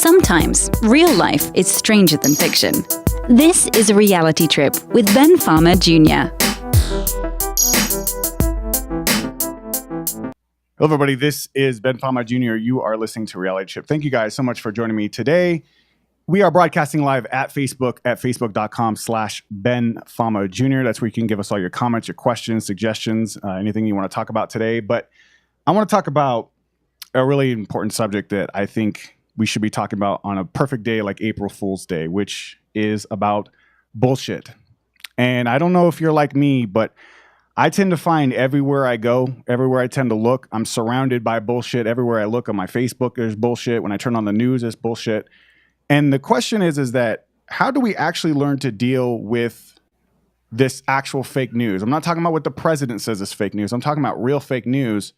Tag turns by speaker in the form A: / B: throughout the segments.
A: Sometimes, real life is stranger than fiction. This is a reality trip with Ben Fama Jr.
B: Hello, everybody. This is Ben Fama Jr. You are listening to Reality Trip. Thank you guys so much for joining me today. We are broadcasting live at Facebook at facebook.com/Ben Fama Jr. That's where you can give us all your comments, your questions, suggestions, anything you want to talk about today. But I want to talk about a really important subject that I think we should be talking about on a perfect day like April Fool's Day, which is about bullshit. And I don't know if you're like me, but I tend to find everywhere I go, everywhere I tend to look, I'm surrounded by bullshit. Everywhere I look on my Facebook, there's bullshit. When I turn on the news, there's bullshit. And the question is that how do we actually learn to deal with this actual fake news? I'm not talking about what the president says is fake news. I'm talking about real fake news.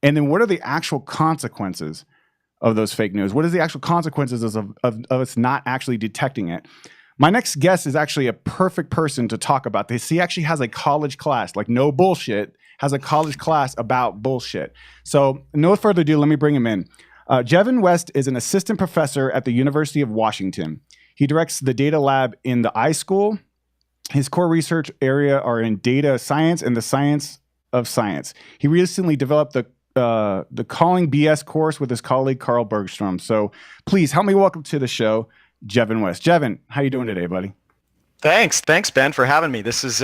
B: And then what are the actual consequences of those fake news? What is the actual consequences of us not actually detecting it? My next guest is actually a perfect person to talk about this. He actually has a college class, like no bullshit, has a college class about bullshit. So no further ado, let me bring him in. Jevin West is an assistant professor at the University of Washington. He directs the data lab in the iSchool. His core research area are in data science and the science of science. He recently developed the Calling BS course with his colleague Carl Bergstrom. So please help me welcome to the show, Jevin West. Jevin, how you doing today, buddy?
C: Thanks, Ben, for having me. This is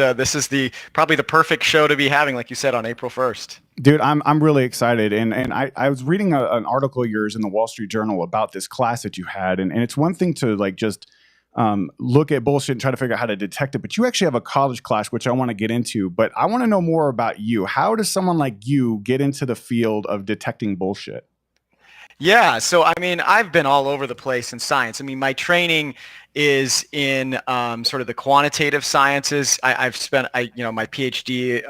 C: probably the perfect show to be having, like you said, on April 1st.
B: Dude, I'm really excited, and I was reading an article of yours in the Wall Street Journal about this class that you had, and it's one thing to like just look at bullshit and try to figure out how to detect it, but you actually have a college class, which I want to get into. But I want to know more about you. How does someone like you get into the field of detecting bullshit?
C: Yeah, so I mean, I've been all over the place in science. I mean, my training is in sort of the quantitative sciences. My PhD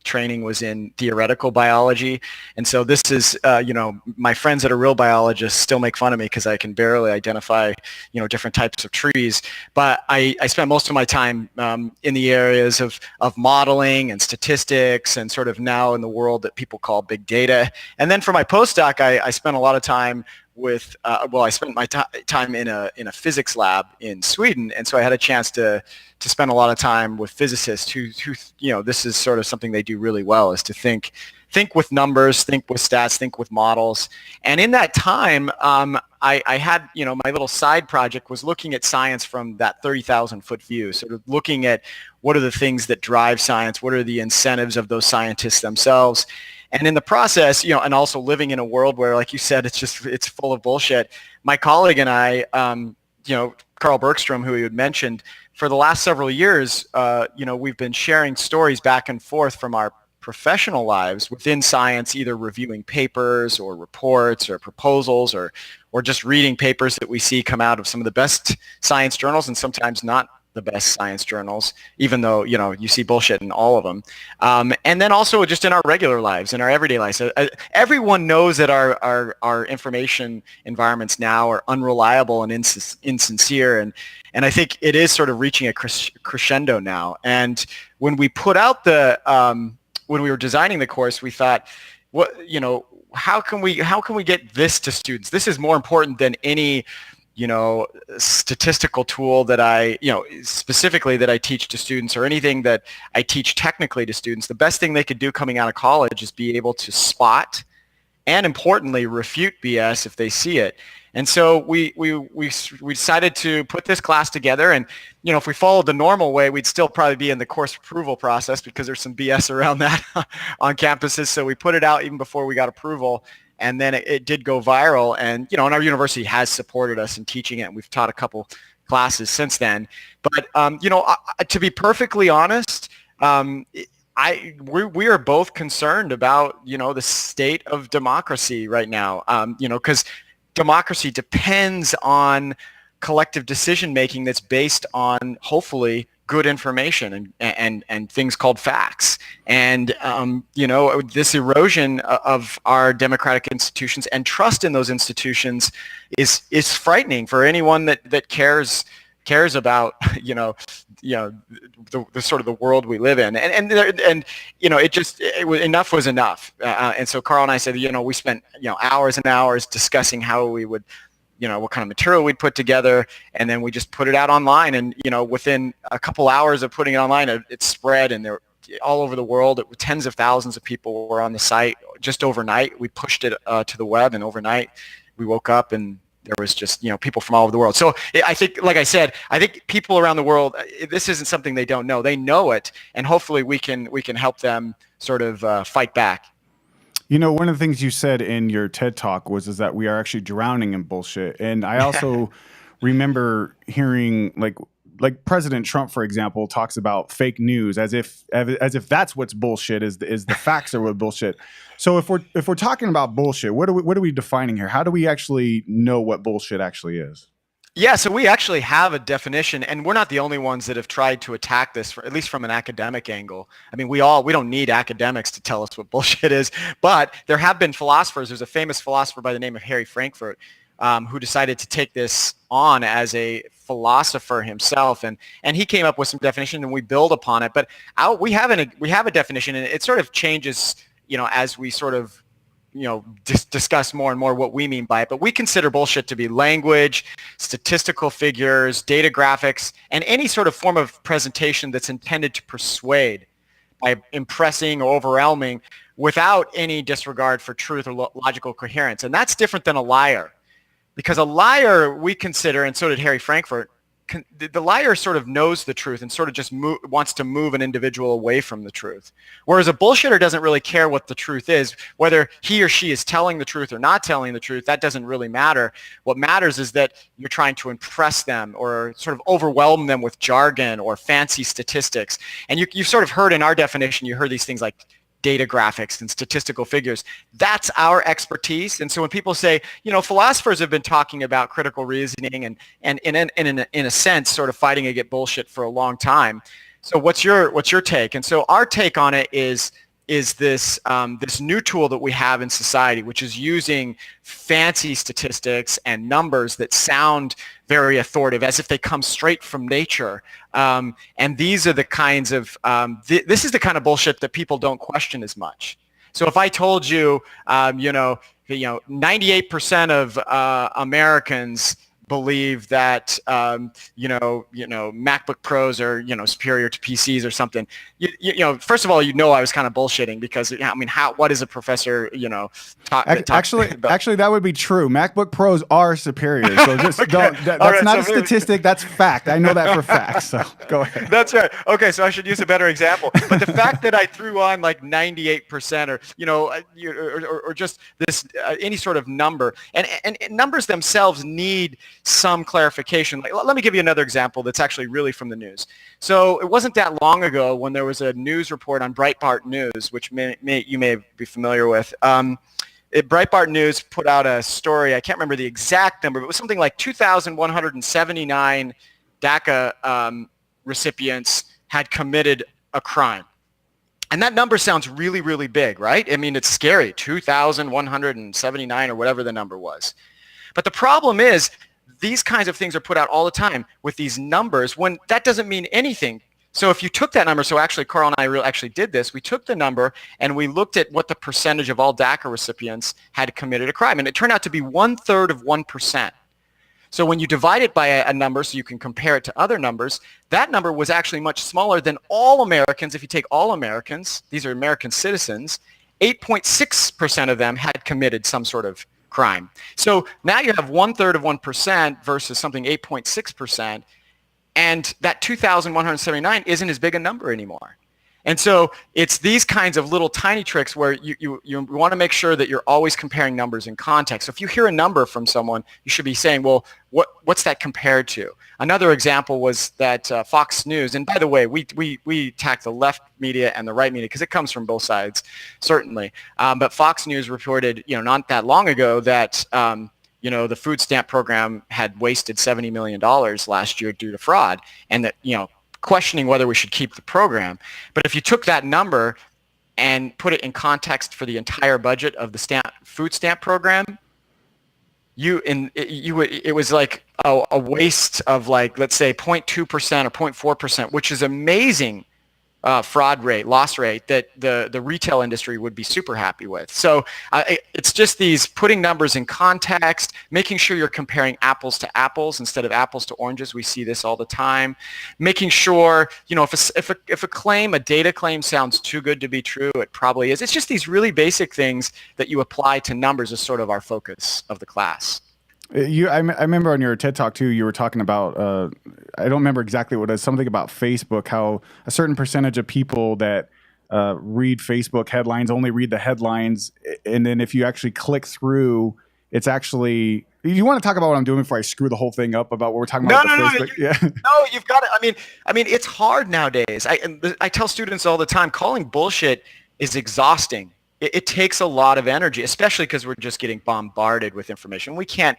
C: training was in theoretical biology, and so this is, my friends that are real biologists still make fun of me because I can barely identify, different types of trees. But I spent most of my time in the areas of modeling and statistics, and sort of now in the world that people call big data. And then for my postdoc, I spent a lot of time with I spent my time in a physics lab in Sweden, and so I had a chance to spend a lot of time with physicists who this is sort of something they do really well, is to think with numbers, think with stats, think with models. And in that time, I had, my little side project was looking at science from that 30,000 foot view, sort of looking at what are the things that drive science, what are the incentives of those scientists themselves. And in the process, and also living in a world where, like you said, it's full of bullshit. My colleague and I, Carl Bergstrom, who you had mentioned, for the last several years, we've been sharing stories back and forth from our professional lives within science, either reviewing papers or reports or proposals or just reading papers that we see come out of some of the best science journals, and sometimes not the best science journals, even though, you see bullshit in all of them. And then also just in our regular lives, in our everyday lives. Everyone knows that our information environments now are unreliable and insincere. And I think it is sort of reaching a crescendo now. And when we put out when we were designing the course, we thought, how can we get this to students? This is more important than any statistical tool that specifically that I teach to students, or anything that I teach technically to students. The best thing they could do coming out of college is be able to spot and, importantly, refute BS if they see it. And so we decided to put this class together, and if we followed the normal way, we'd still probably be in the course approval process because there's some BS around that on campuses. So we put it out even before we got approval. And then it did go viral, and and our university has supported us in teaching it, and we've taught a couple classes since then. But to be perfectly honest, we are both concerned about the state of democracy right now. Because democracy depends on collective decision making that's based on, hopefully, good information and things called facts. And this erosion of our democratic institutions and trust in those institutions is frightening for anyone that cares about the sort of the world we live in. And enough was enough. And so Carl and I said, we spent hours and hours discussing how we would what kind of material we'd put together, and then we just put it out online. And within a couple hours of putting it online, it spread, and there all over the world. Tens of thousands of people were on the site just overnight. We pushed it to the web, and overnight we woke up and there was just people from all over the world. So I think, like I said, I think people around the world, this isn't something they don't know. They know it, and hopefully we can help them sort of fight back.
B: One of the things you said in your TED Talk is that we are actually drowning in bullshit. And I also remember hearing like President Trump, for example, talks about fake news as if that's what's bullshit is the facts are what bullshit. So if we're talking about bullshit, what are we defining here? How do we actually know what bullshit actually is?
C: Yeah, so we actually have a definition, and we're not the only ones that have tried to attack this, at least from an academic angle. I mean, we don't need academics to tell us what bullshit is, but there have been philosophers. There's a famous philosopher by the name of Harry Frankfurt who decided to take this on as a philosopher himself, and he came up with some definition, and we build upon it. But we have a definition, and it sort of changes, as we sort of discuss more and more what we mean by it. But we consider bullshit to be language, statistical figures, data graphics, and any sort of form of presentation that's intended to persuade by impressing or overwhelming without any disregard for truth or logical coherence. And that's different than a liar. Because a liar, we consider, and so did Harry Frankfurt, the liar sort of knows the truth and sort of just wants to move an individual away from the truth. Whereas a bullshitter doesn't really care what the truth is. Whether he or she is telling the truth or not telling the truth, that doesn't really matter. What matters is that you're trying to impress them or sort of overwhelm them with jargon or fancy statistics. And you've sort of heard in our definition, you heard these things like data graphics and statistical figures. That's our expertise. And so when people say, philosophers have been talking about critical reasoning and in a sense sort of fighting against bullshit for a long time. So what's your take? And so our take on it is this this new tool that we have in society, which is using fancy statistics and numbers that sound very authoritative, as if they come straight from nature. And these are the kinds of this is the kind of bullshit that people don't question as much. So if I told you, 98% of Americans believe that MacBook Pros are superior to PCs or something. First of all, I was kind of bullshitting because what is a professor
B: actually that would be true. MacBook Pros are superior. So just
C: okay.
B: that's not a statistic. That's fact. I know that for fact. So go ahead.
C: That's right. Okay, so I should use a better example. But the fact that I threw on like 98% or just this any sort of number and numbers themselves need some clarification. Let me give you another example that's actually really from the news. So it wasn't that long ago when there was a news report on Breitbart News, which you may be familiar with. Breitbart News put out a story. I can't remember the exact number, but it was something like 2,179 DACA recipients had committed a crime. And that number sounds really, really big, right? I mean, it's scary, 2,179 or whatever the number was. But the problem is, these kinds of things are put out all the time with these numbers when that doesn't mean anything. So if you took that number, so actually Carl and I actually did this, we took the number and we looked at what the percentage of all DACA recipients had committed a crime, and it turned out to be 1/3 of 1%. So when you divide it by a number so you can compare it to other numbers, that number was actually much smaller than all Americans. If you take all Americans, these are American citizens, 8.6% of them had committed some sort of crime. So now you have 1/3 of 1% versus something 8.6%, and that 2,179 isn't as big a number anymore. And so it's these kinds of little tiny tricks where you want to make sure that you're always comparing numbers in context. So if you hear a number from someone, you should be saying, well, what's that compared to? Another example was that Fox News, and by the way, we attack the left media and the right media because it comes from both sides, certainly. But Fox News reported, not that long ago that the food stamp program had wasted $70 million last year due to fraud, and that, questioning whether we should keep the program. But if you took that number and put it in context for the entire budget of the food stamp program, it was like a waste of, like, let's say 0.2% or 0.4%, which is amazing fraud rate, loss rate that the retail industry would be super happy with. So it's just these putting numbers in context, making sure you're comparing apples to apples instead of apples to oranges. We see this all the time. Making sure, if a data claim sounds too good to be true, it probably is. It's just these really basic things that you apply to numbers as sort of our focus of the class.
B: I remember on your TED Talk too, you were talking about, I don't remember exactly what it was, something about Facebook, how a certain percentage of people that read Facebook headlines only read the headlines. And then if you actually click through, it's actually, you want to talk about what I'm doing before I screw the whole thing up about what we're talking about?
C: No, you've got it. I mean, it's hard nowadays. I tell students all the time, calling bullshit is exhausting. It takes a lot of energy, especially because we're just getting bombarded with information. We can't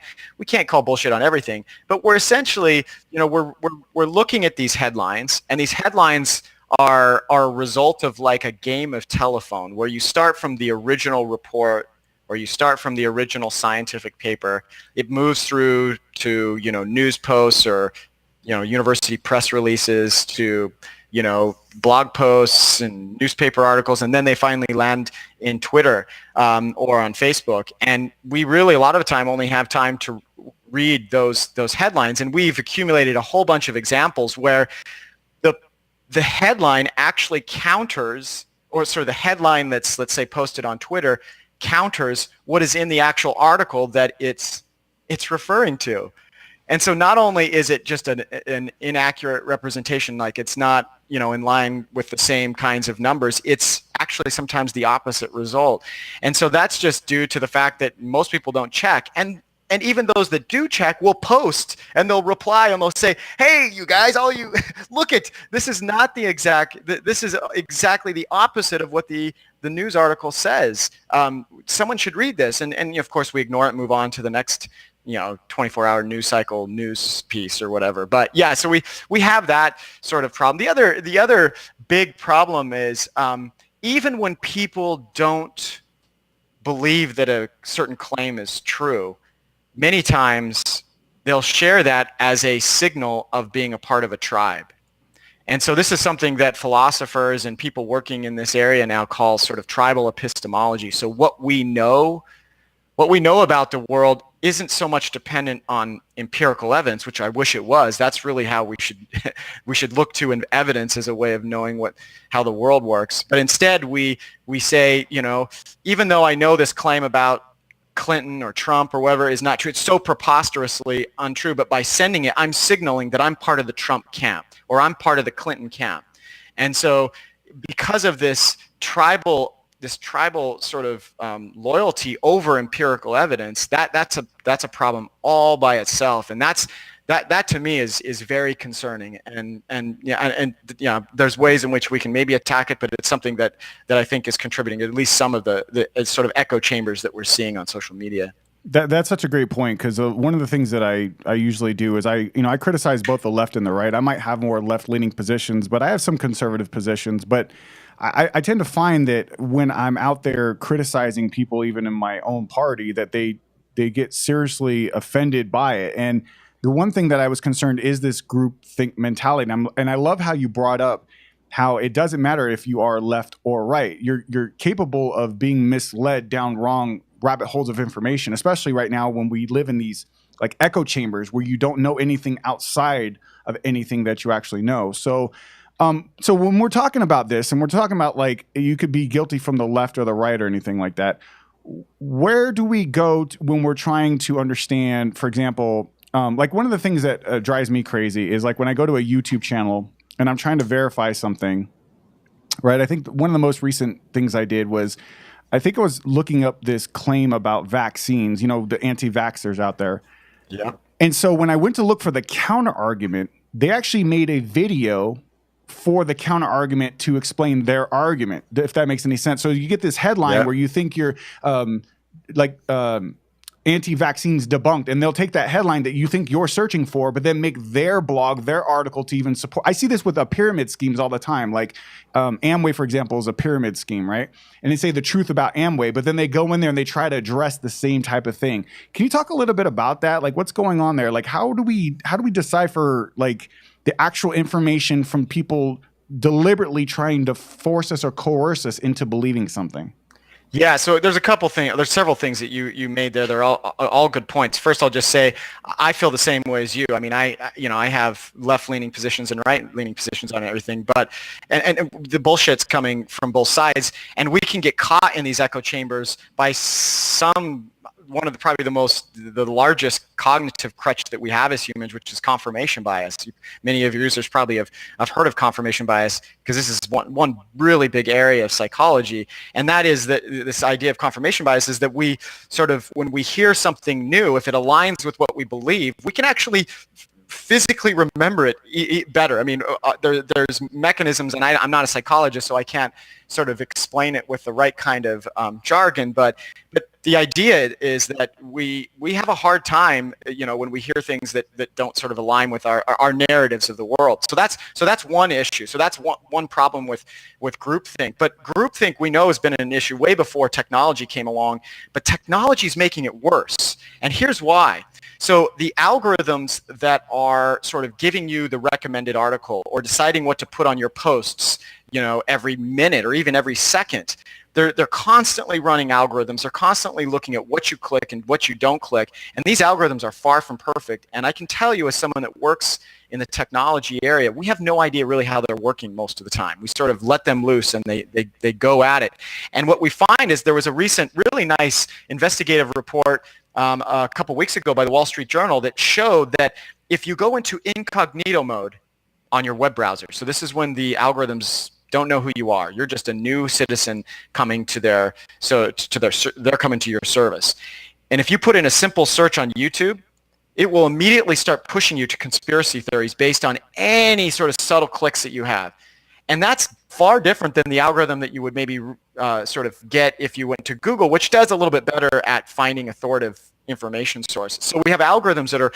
C: call bullshit on everything, but we're essentially, we're looking at these headlines, and these headlines are a result of like a game of telephone, where you start from the original report or you start from the original scientific paper. It moves through to news posts or university press releases to blog posts and newspaper articles, and then they finally land in Twitter or on Facebook. And we really, a lot of the time, only have time to read those headlines. And we've accumulated a whole bunch of examples where the headline actually counters, or sort of the headline that's, let's say, posted on Twitter counters what is in the actual article that it's referring to. And so not only is it just an inaccurate representation, like it's not, in line with the same kinds of numbers, it's actually sometimes the opposite result. And so that's just due to the fact that most people don't check. And even those that do check will post, and they'll reply, and they'll say, hey, you guys, look at, this is not this is exactly the opposite of what the news article says. Someone should read this. And of course we ignore it and move on to the next 24-hour news cycle news piece or whatever. But yeah, so we have that sort of problem. The other big problem is even when people don't believe that a certain claim is true, many times they'll share that as a signal of being a part of a tribe. And so this is something that philosophers and people working in this area now call sort of tribal epistemology. So what we know about the world isn't so much dependent on empirical evidence, which I wish it was. That's really how we should look to evidence as a way of knowing how the world works. But instead we say, even though I know this claim about Clinton or Trump or whatever is not true, it's so preposterously untrue, but by sending it, I'm signaling that I'm part of the Trump camp or I'm part of the Clinton camp. And so because of this tribal sort of loyalty over empirical evidence, that's a problem all by itself, and that to me is very concerning. And there's ways in which we can maybe attack it, but it's something that I think is contributing to at least some of the sort of echo chambers that we're seeing on social media.
B: That's such a great point, because one of the things that I usually do is I criticize both the left and the right. I might have more left-leaning positions, but I have some conservative positions. But I tend to find that when I'm out there criticizing people, even in my own party, that they get seriously offended by it. And the one thing that I was concerned is this groupthink mentality. And I love how you brought up how it doesn't matter if you are left or right. You're capable of being misled down wrong rabbit holes of information, especially right now when we live in these like echo chambers where you don't know anything outside of anything that you actually know. So when we're talking about this, and we're talking about like you could be guilty from the left or the right or anything like that, where do we go when we're trying to understand, for example, like one of the things that drives me crazy is like when I go to a YouTube channel and I'm trying to verify something, right? I think one of the most recent things I did was, I think I was looking up this claim about vaccines, the anti-vaxxers out there.
C: Yeah.
B: And so when I went to look for the counter argument, they actually made a video for the counter argument to explain their argument, if that makes any sense. So you get this headline where you think you're anti-vaccines debunked, and they'll take that headline that you think you're searching for, but then make their blog, their article to even support. I see this with pyramid schemes all the time. Like Amway, for example, is a pyramid scheme, right? And they say the truth about Amway, but then they go in there and they try to address the same type of thing. Can you talk a little bit about that? Like what's going on there? Like how do we decipher like the actual information from people deliberately trying to force us or coerce us into believing something?
C: Yeah, so there's a couple things. There's several things that you made there. They're all good points. First, I'll just say I feel the same way as you. I mean, I have left-leaning positions and right-leaning positions on everything, but and the bullshit's coming from both sides, and we can get caught in these echo chambers by one of the largest cognitive crutch that we have as humans, which is confirmation bias. Many of your users probably have heard of confirmation bias, because this is one really big area of psychology, and that is that this idea of confirmation bias is that we sort of, when we hear something new, if it aligns with what we believe, we can actually physically remember it better. I mean, there's mechanisms, and I'm not a psychologist, so I can't sort of explain it with the right kind of jargon, but the idea is that we have a hard time, when we hear things that don't sort of align with our narratives of the world. So that's one issue. So that's one problem with groupthink. But groupthink, we know, has been an issue way before technology came along, but technology is making it worse. And here's why. So the algorithms that are sort of giving you the recommended article or deciding what to put on your posts, every minute or even every second, they're constantly running algorithms. They're constantly looking at what you click and what you don't click. And these algorithms are far from perfect. And I can tell you, as someone that works in the technology area, we have no idea really how they're working most of the time. We sort of let them loose and they go at it. And what we find is there was a recent really nice investigative report a couple weeks ago by the Wall Street Journal that showed that if you go into incognito mode on your web browser, so this is when the algorithms don't know who you are. You're just a new citizen coming to they're coming to your service. And if you put in a simple search on YouTube, it will immediately start pushing you to conspiracy theories based on any sort of subtle clicks that you have. And that's far different than the algorithm that you would maybe sort of get if you went to Google, which does a little bit better at finding authoritative information sources. So we have algorithms that are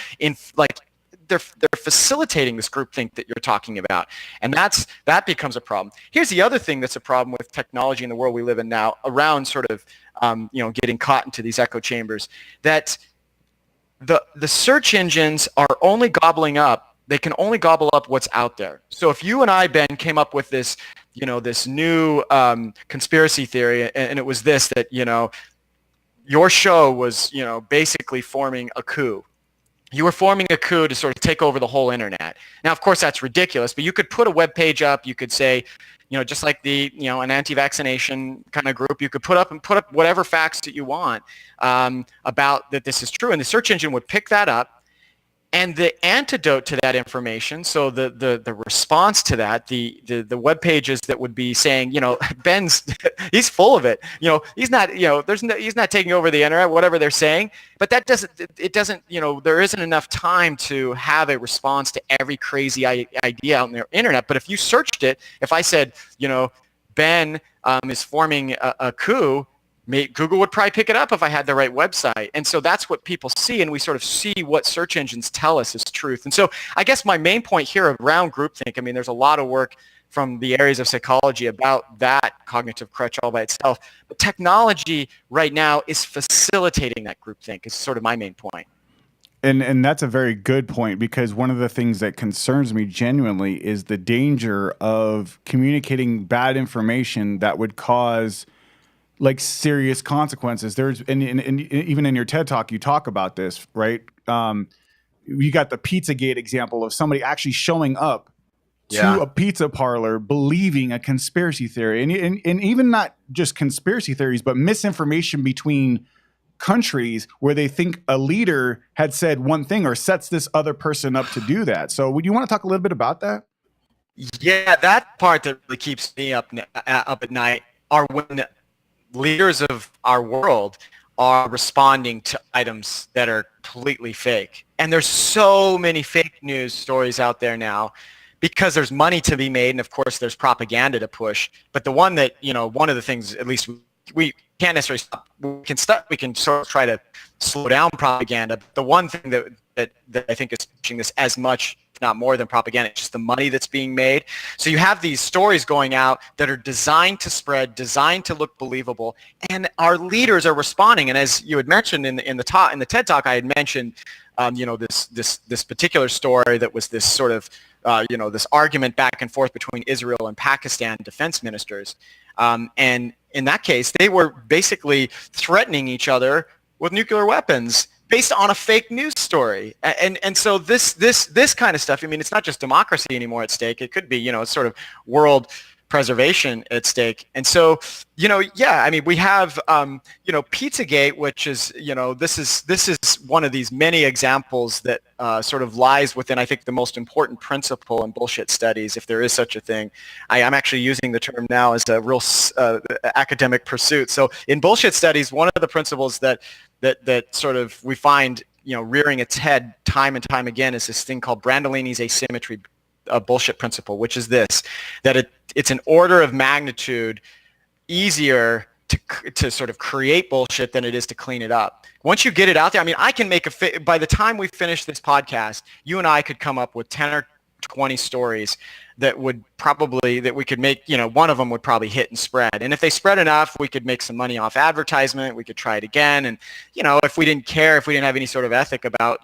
C: they're facilitating this groupthink that you're talking about, and that becomes a problem. Here's the other thing that's a problem with technology in the world we live in now, around sort of getting caught into these echo chambers, that the search engines are only gobbling up. They can only gobble up what's out there. So if you and I, Ben, came up with this this new conspiracy theory, and it was this, that your show was basically forming a coup. You were forming a coup to sort of take over the whole internet. Now, of course, that's ridiculous, but you could put a web page up. You could say, just like an anti-vaccination kind of group, you could put up whatever facts that you want about that this is true, and the search engine would pick that up. And the antidote to that information, so the response to that, the web pages that would be saying, Ben's he's full of it. He's not he's not taking over the internet, whatever they're saying. But that doesn't there isn't enough time to have a response to every crazy idea out in the internet. But if you searched it, if I said, Ben is forming a coup, Google would probably pick it up if I had the right website. And so that's what people see, and we sort of see what search engines tell us is truth. And so I guess my main point here around groupthink, I mean, there's a lot of work from the areas of psychology about that cognitive crutch all by itself. But technology right now is facilitating that groupthink is sort of my main point.
B: And that's a very good point, because one of the things that concerns me genuinely is the danger of communicating bad information that would cause serious consequences. There's and even in your TED Talk, you talk about this, right? You got the Pizzagate example of somebody actually showing up to a pizza parlor believing a conspiracy theory, and even not just conspiracy theories, but misinformation between countries where they think a leader had said one thing or sets this other person up to do that. So would you want to talk a little bit about that?
C: Yeah, that part that really keeps me up at night are when leaders of our world are responding to items that are completely fake. And there's so many fake news stories out there now because there's money to be made, and of course there's propaganda to push. But the one that, one of the things, at least we can't necessarily stop. We can sort of try to slow down propaganda. But the one thing that I think is pushing this as much, if not more than propaganda, it's just the money that's being made. So you have these stories going out that are designed to spread, designed to look believable, and our leaders are responding. And as you had mentioned in the TED Talk, I had mentioned, this particular story that was this sort of this argument back and forth between Israel and Pakistan defense ministers. And in that case, they were basically threatening each other with nuclear weapons based on a fake news story. And so this kind of stuff, I mean, it's not just democracy anymore at stake. It could be, sort of world preservation at stake. And so, I mean, we have, Pizzagate, which is, this is one of these many examples that sort of lies within, I think, the most important principle in bullshit studies, if there is such a thing. I'm actually using the term now as a real academic pursuit. So in bullshit studies, one of the principles that sort of we find, rearing its head time and time again is this thing called Brandolini's asymmetry bullshit principle, which is this, that it's an order of magnitude easier to sort of create bullshit than it is to clean it up. Once you get it out there, I mean, I can make by the time we finish this podcast, you and I could come up with 10 or 20 stories that we could make, one of them would probably hit and spread. And if they spread enough, we could make some money off advertisement. We could try it again. And, if we didn't care, if we didn't have any sort of ethic about,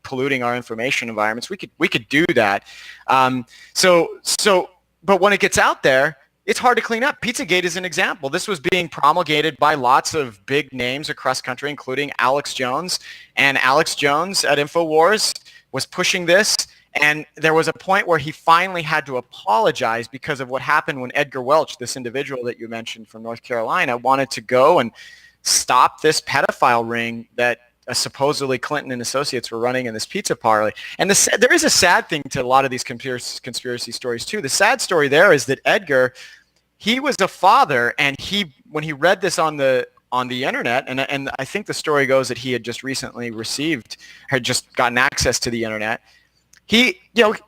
C: polluting our information environments, we could do that. But when it gets out there, it's hard to clean up. Pizzagate is an example. This was being promulgated by lots of big names across country, including Alex Jones. And Alex Jones at InfoWars was pushing this. And there was a point where he finally had to apologize because of what happened when Edgar Welch, this individual that you mentioned from North Carolina, wanted to go and stop this pedophile ring that supposedly Clinton and associates were running in this pizza parlor. And there is a sad thing to a lot of these conspiracy stories too. The sad story there is that Edgar, he was a father, and when he read this on the internet, and I think the story goes that he had just recently had just gotten access to the internet. He,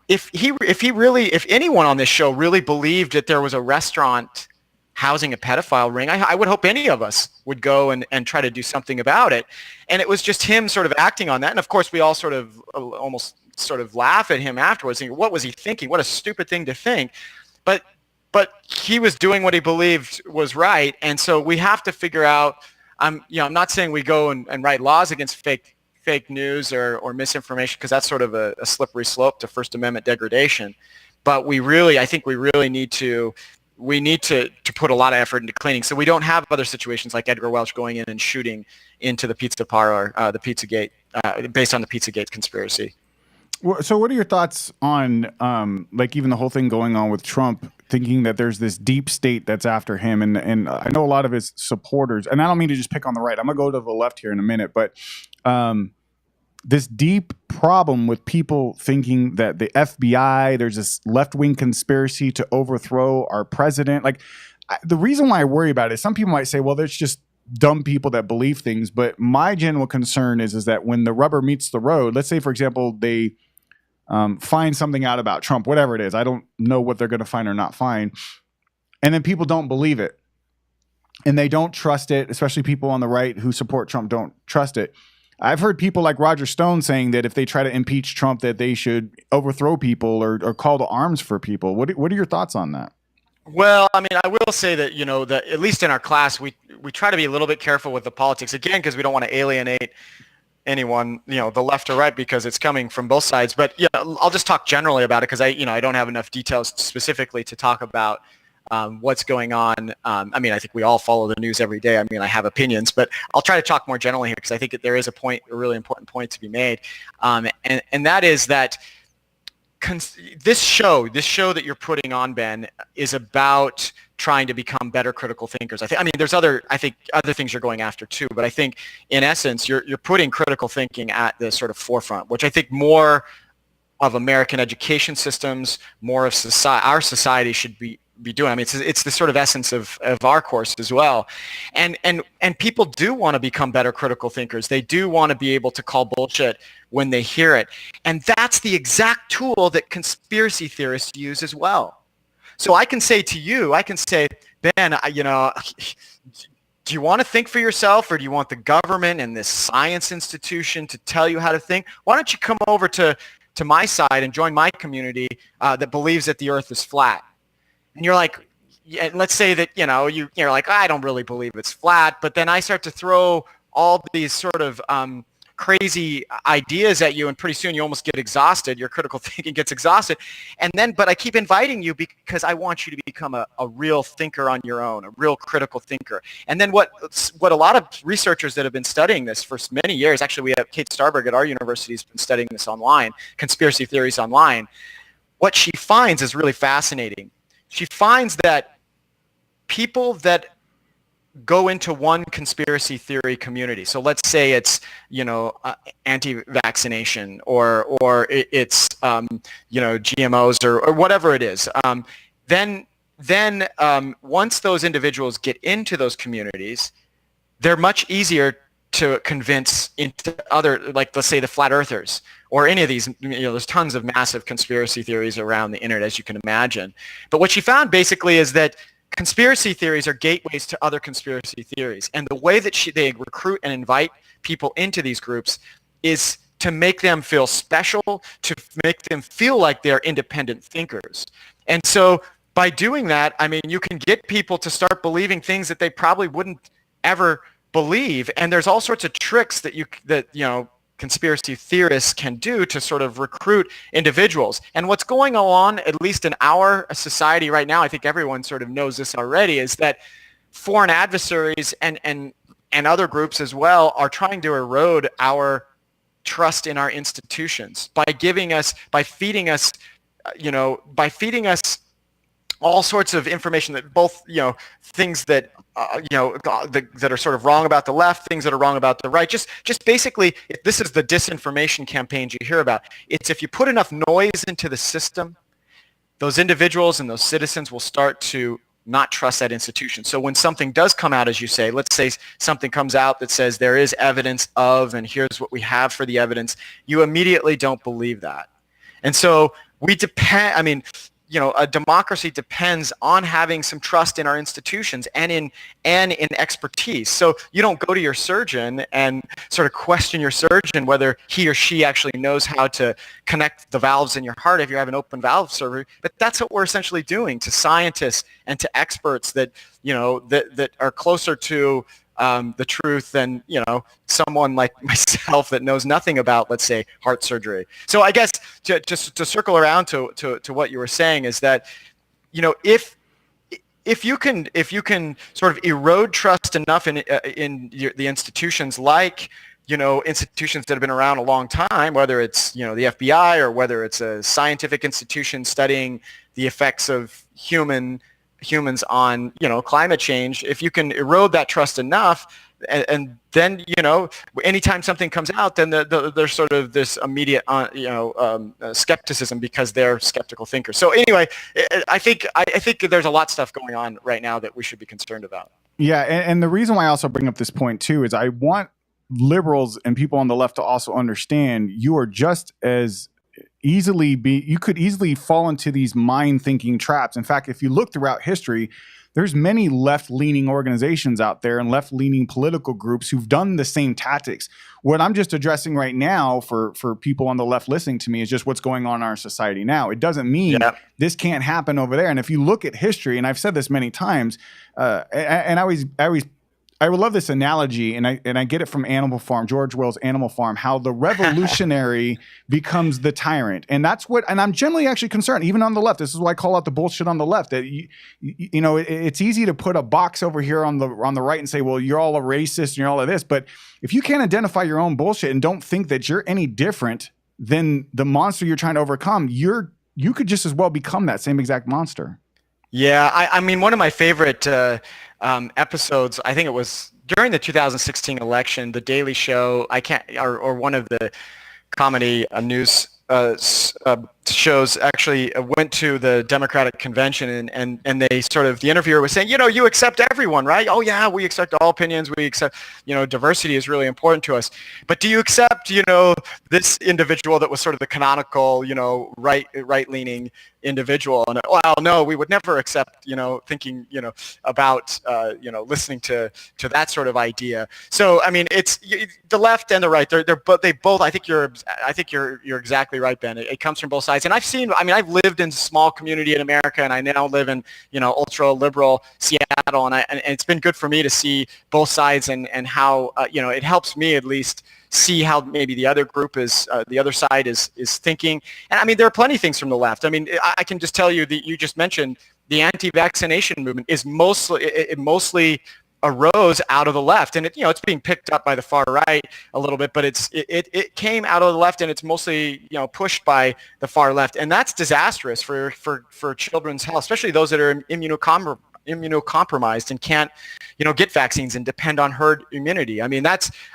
C: if anyone on this show really believed that there was a restaurant housing a pedophile ring, I would hope any of us would go and try to do something about it. And it was just him sort of acting on that. And of course, we all sort of almost sort of laugh at him afterwards, thinking, what was he thinking? What a stupid thing to think. But he was doing what he believed was right. And so we have to figure out, I'm not saying we go and write laws against fake news or misinformation, because that's sort of a slippery slope to First Amendment degradation. But I think we really need to put a lot of effort into cleaning, so we don't have other situations like Edgar Welch going in and shooting into the pizza parlor, the Pizzagate, based on the Pizzagate conspiracy.
B: So what are your thoughts on even the whole thing going on with Trump, thinking that there's this deep state that's after him? And I know a lot of his supporters, and I don't mean to just pick on the right. I'm going to go to the left here in a minute, but this deep problem with people thinking that the FBI, there's this left-wing conspiracy to overthrow our president. The reason why I worry about it is some people might say, well, there's just dumb people that believe things. But my general concern is that when the rubber meets the road, let's say, for example, they find something out about Trump, whatever it is. I don't know what they're going to find or not find. And then people don't believe it. And they don't trust it, especially people on the right who support Trump don't trust it. I've heard people like Roger Stone saying that if they try to impeach Trump, that they should overthrow people or call to arms for people. What are your thoughts on that?
C: Well, I mean, I will say that, that at least in our class, we try to be a little bit careful with the politics, again, because we don't want to alienate anyone, the left or right, because it's coming from both sides. But I'll just talk generally about it, because I don't have enough details specifically to talk about what's going on. I mean, I think we all follow the news every day. I mean, I have opinions, but I'll try to talk more generally here, because I think that there is a really important point to be made. And that is that this show that you're putting on, Ben, is about trying to become better critical thinkers. I mean, there's other things you're going after too, but I think in essence, you're putting critical thinking at the sort of forefront, which I think more of American education systems, more of our society should be doing. I mean, it's the sort of essence of our course as well. And people do want to become better critical thinkers. They do want to be able to call bullshit when they hear it. And that's the exact tool that conspiracy theorists use as well. So I can say to you, Ben, do you want to think for yourself, or do you want the government and this science institution to tell you how to think? Why don't you come over to my side and join my community that believes that the earth is flat? And you're like, let's say that, you're like, I don't really believe it's flat. But then I start to throw all these sort of crazy ideas at you, and pretty soon you almost get exhausted. Your critical thinking gets exhausted. And then, but I keep inviting you because I want you to become a real thinker on your own, a real critical thinker. And then what a lot of researchers that have been studying this for many years, actually we have Kate Starberg at our university has been studying this online, conspiracy theories online. What she finds is really fascinating. She finds that people that go into one conspiracy theory community, so let's say it's anti-vaccination or it's GMOs or whatever it is, then once those individuals get into those communities, they're much easier to convince into other, like let's say the flat earthers or any of these, there's tons of massive conspiracy theories around the internet, as you can imagine. But what she found basically is that conspiracy theories are gateways to other conspiracy theories. And the way that they recruit and invite people into these groups is to make them feel special, to make them feel like they're independent thinkers. And so by doing that, I mean, you can get people to start believing things that they probably wouldn't ever believe. And there's all sorts of tricks that conspiracy theorists can do to sort of recruit individuals. And what's going on, at least in our society right now, I think everyone sort of knows this already, is that foreign adversaries and other groups as well are trying to erode our trust in our institutions by feeding us all sorts of information that both, things that, that are sort of wrong about the left, things that are wrong about the right. Just basically, this is the disinformation campaigns you hear about. It's if you put enough noise into the system, those individuals and those citizens will start to not trust that institution. So when something does come out, as you say, let's say something comes out that says there is evidence of, and here's what we have for the evidence, you immediately don't believe that. And so we depend, a democracy depends on having some trust in our institutions and in expertise. So you don't go to your surgeon and sort of question your surgeon whether he or she actually knows how to connect the valves in your heart if you have an open valve surgery. But that's what we're essentially doing to scientists and to experts that that are closer to the truth than someone like myself that knows nothing about, let's say, heart surgery. So I guess to circle around to what you were saying is that if you can sort of erode trust enough in the institutions, like institutions that have been around a long time, whether it's the FBI or whether it's a scientific institution studying the effects of humans on climate change, if you can erode that trust enough, and then anytime something comes out, then there's sort of this immediate skepticism because they're skeptical thinkers. So anyway, I think there's a lot of stuff going on right now that we should be concerned about.
B: Yeah, and the reason why I also bring up this point too is I want liberals and people on the left to also understand you are just as you could easily fall into these mind thinking traps. In fact, if you look throughout history, there's many left-leaning organizations out there and left-leaning political groups who've done the same tactics. What I'm just addressing right now for people on the left listening to me is just what's going on in our society now. It doesn't mean this can't happen over there. And if you look at history, and I've said this many times, and I would love this analogy, and I get it from Animal Farm, George Will's Animal Farm, how the revolutionary becomes the tyrant. And and I'm generally actually concerned, even on the left. This is why I call out the bullshit on the left. That it's easy to put a box over here on the right and say, well, you're all a racist and you're all of this. But if you can't identify your own bullshit and don't think that you're any different than the monster you're trying to overcome, you could just as well become that same exact monster.
C: Yeah, I mean, one of my favorite episodes, I think it was during the 2016 election, The Daily Show, or one of the comedy news shows actually went to the Democratic convention and they sort of, the interviewer was saying, you accept everyone, right? Oh yeah, we accept all opinions. We accept, diversity is really important to us. But do you accept, this individual that was sort of the canonical, right-leaning individual? And well, no, we would never accept, thinking, about, listening to that sort of idea. So, I mean, it's the left and the right. They both. I think you're exactly right, Ben. It comes from both sides. And I've lived in a small community in America, and I now live in, ultra liberal Seattle, and it's been good for me to see both sides and how, it helps me at least see how maybe the other group the other side is thinking. And I mean, there are plenty of things from the left. I mean, I can just tell you that you just mentioned the anti-vaccination movement is mostly arose out of the left, and it's being picked up by the far right a little bit, but it came out of the left, and it's mostly pushed by the far left, and that's disastrous for children's health, especially those that are immunocompromised and can't get vaccines and depend on herd immunity. I mean,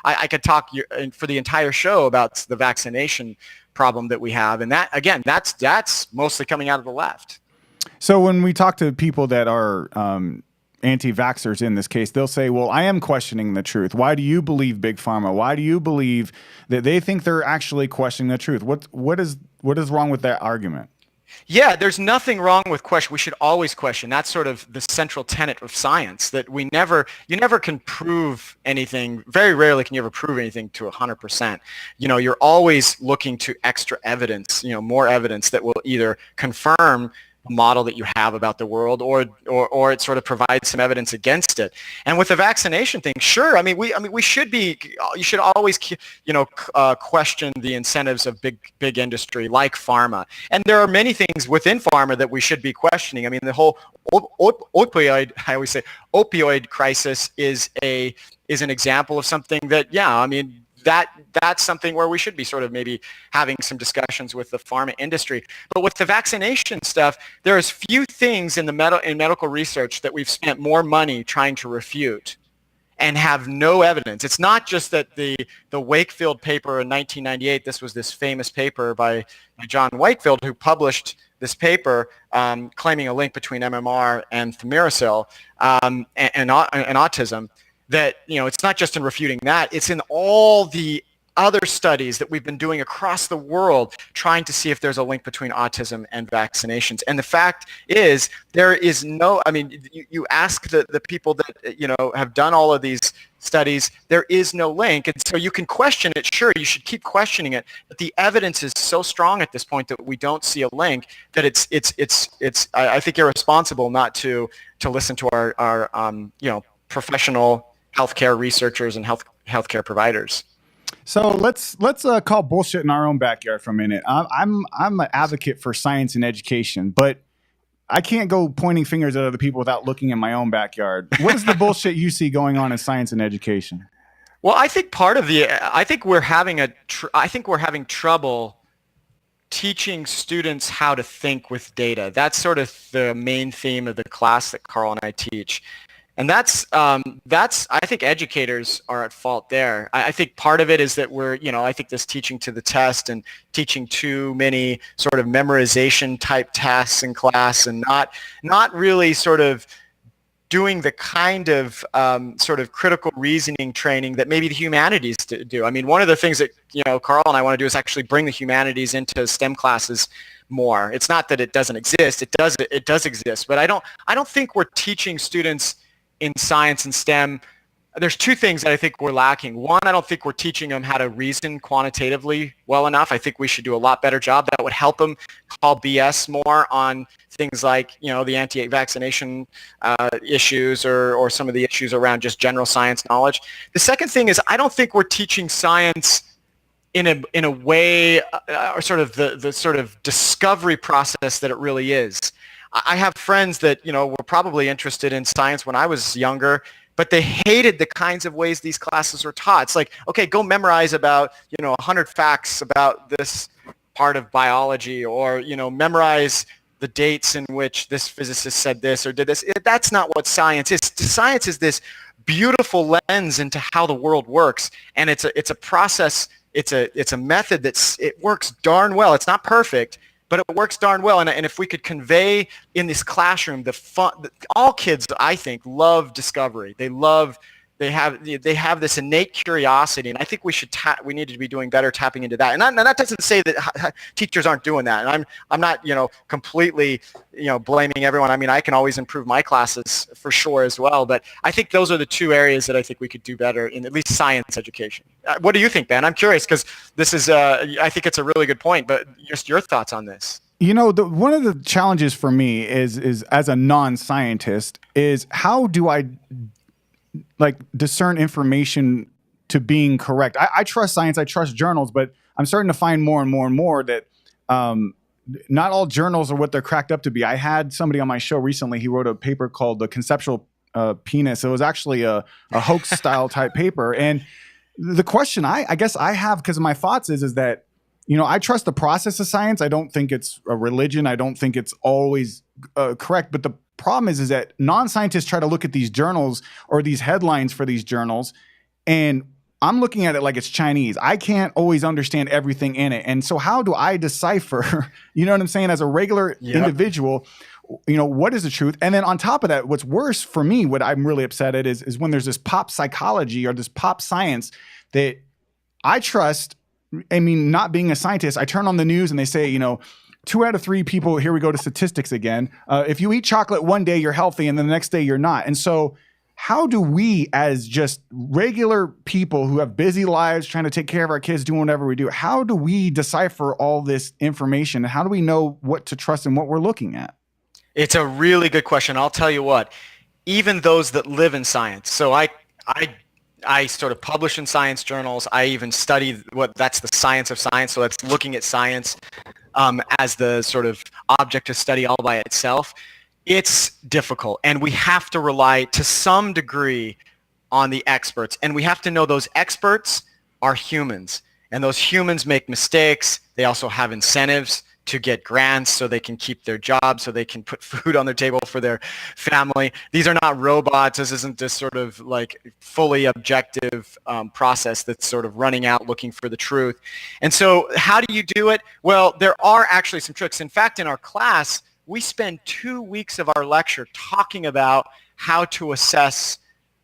C: I could talk for the entire show about the vaccination problem that we have, and that's mostly coming out of the left.
B: So when we talk to people that are anti-vaxxers in this case, they'll say, well, I am questioning the truth. Why do you believe Big Pharma? Why do you believe that they think they're actually questioning the truth? What is wrong with that argument?
C: Yeah, there's nothing wrong with question. We should always question. That's sort of the central tenet of science, that you never can prove anything. Very rarely can you ever prove anything to 100%. You're always looking to extra evidence, more evidence that will either confirm model that you have about the world, or it sort of provides some evidence against it. And with the vaccination thing, sure. You should always, question the incentives of big industry like pharma. And there are many things within pharma that we should be questioning. I mean, the whole opioid crisis is an example of something that, that's something where we should be sort of maybe having some discussions with the pharma industry. But with the vaccination stuff, there's few things in medical research that we've spent more money trying to refute and have no evidence. It's not just that the Wakefield paper in 1998, this was this famous paper by John Wakefield, who published this paper claiming a link between MMR and thimerosal and autism. That, it's not just in refuting that, it's in all the other studies that we've been doing across the world trying to see if there's a link between autism and vaccinations. And the fact is, there is no, you ask the people that, have done all of these studies, there is no link. And so you can question it, sure, you should keep questioning it, but the evidence is so strong at this point that we don't see a link that it's I think irresponsible not to listen to our professional healthcare researchers and healthcare providers.
B: So let's call bullshit in our own backyard for a minute. I'm an advocate for science and education, but I can't go pointing fingers at other people without looking in my own backyard. What is the bullshit you see going on in science and education?
C: Well, I think I think we're having trouble teaching students how to think with data. That's sort of the main theme of the class that Carl and I teach. And that's I think educators are at fault there. I think part of it is that I think this teaching to the test and teaching too many sort of memorization type tasks in class, and not really sort of doing the kind of sort of critical reasoning training that maybe the humanities do. I mean, one of the things that Carl and I want to do is actually bring the humanities into STEM classes more. It's not that it doesn't exist; it does exist. But I don't think we're teaching students in science and STEM. There's two things that I think we're lacking. One, I don't think we're teaching them how to reason quantitatively well enough. I think we should do a lot better job. That would help them call BS more on things like, the anti-vaccination issues or some of the issues around just general science knowledge. The second thing is, I don't think we're teaching science in a way, or sort of the sort of discovery process that it really is. I have friends that, were probably interested in science when I was younger, but they hated the kinds of ways these classes were taught. It's like, okay, go memorize about, 100 facts about this part of biology, or, memorize the dates in which this physicist said this or did this. That's not what science is. Science is this beautiful lens into how the world works, and it's a process. It's a method it works darn well. It's not perfect, but it works darn well. And if we could convey in this classroom the fun, all kids, I think, love discovery. They love They have this innate curiosity, and I think we need to be doing better tapping into that. And that doesn't say that teachers aren't doing that. And I'm not completely blaming everyone. I mean, I can always improve my classes for sure as well. But I think those are the two areas that I think we could do better in, at least science education. What do you think, Ben? I'm curious because this is I think it's a really good point. But just your thoughts on this.
B: One of the challenges for me is as a non-scientist is how do I discern information to being correct. I trust science, I trust journals, but I'm starting to find more and more that not all journals are what they're cracked up to be. I had somebody on my show recently, he wrote a paper called The Conceptual Penis. It was actually a hoax style type paper. And the question I guess I have because of my thoughts is that, I trust the process of science. I don't think it's a religion. I don't think it's always correct. But the problem is that non-scientists try to look at these journals or these headlines for these journals, and I'm looking at it like it's Chinese. I can't always understand everything in it. And so how do I decipher, you know what I'm saying, as a regular individual, what is the truth? And then on top of that, what's worse for me, what I'm really upset at is when there's this pop psychology or this pop science that I trust. I mean, not being a scientist, I turn on the news and they say, 2 out of 3 people, here we go to statistics again. If you eat chocolate one day, you're healthy, and then the next day you're not. And so how do we, as just regular people who have busy lives, trying to take care of our kids, doing whatever we do, how do we decipher all this information? How do we know what to trust and what we're looking at? It's
C: a really good question. I'll tell you what, even those that live in science. So I sort of publish in science journals. I even study that's the science of science. So that's looking at science as the sort of object of study all by itself. It's difficult, and we have to rely to some degree on the experts, and we have to know those experts are humans, and those humans make mistakes. They also have incentives to get grants so they can keep their jobs, so they can put food on their table for their family. These are not robots. This isn't this sort of fully objective process that's sort of running out looking for the truth. And so how do you do it? Well, there are actually some tricks. In fact, in our class, we spend 2 weeks of our lecture talking about how to assess,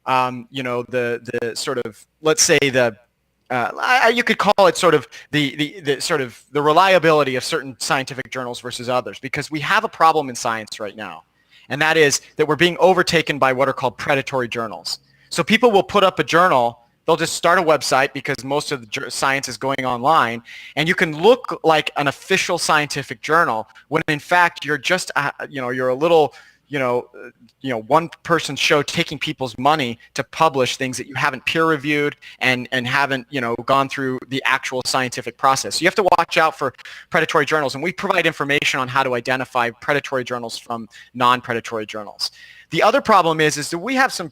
C: the sort of, let's say you could call it sort of the reliability of certain scientific journals versus others, because we have a problem in science right now, and that is that we're being overtaken by what are called predatory journals. So people will put up a journal, they'll just start a website because most of the science is going online, and you can look like an official scientific journal when in fact you're just you're a little one person show taking people's money to publish things that you haven't peer reviewed and haven't, gone through the actual scientific process. So you have to watch out for predatory journals, and we provide information on how to identify predatory journals from non-predatory journals. The other problem is that we have some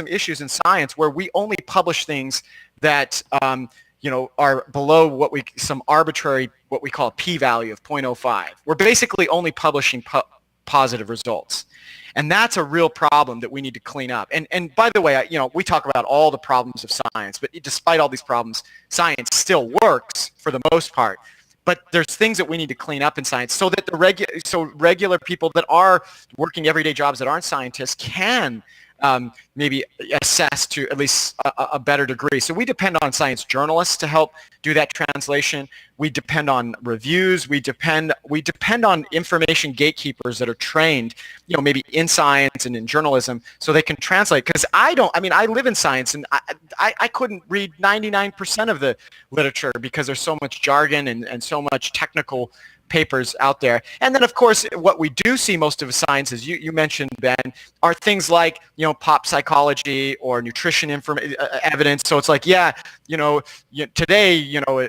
C: issues in science where we only publish things that are below some arbitrary, what we call a p-value of 0.05. We're basically only publishing positive results. And that's a real problem that we need to clean up. And by the way, we talk about all the problems of science, but despite all these problems, science still works for the most part. But there's things that we need to clean up in science so that regular people that are working everyday jobs that aren't scientists can maybe assess to at least a better degree. So we depend on science journalists to help do that translation. We depend on reviews. We depend on information gatekeepers that are trained, maybe in science and in journalism, so they can translate. Because I live in science, and I couldn't read 99% of the literature because there's so much jargon and so much technical papers out there. And then, of course, what we do see most of science, as you mentioned, Ben, are things like, pop psychology or nutrition evidence. So it's like, today,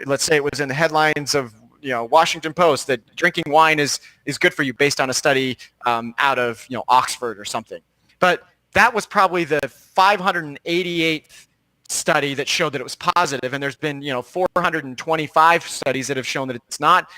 C: let's say it was in the headlines of, Washington Post that drinking wine is good for you based on a study out of, Oxford or something. But that was probably the 588th study that showed that it was positive. And there's been, 425 studies that have shown that it's not,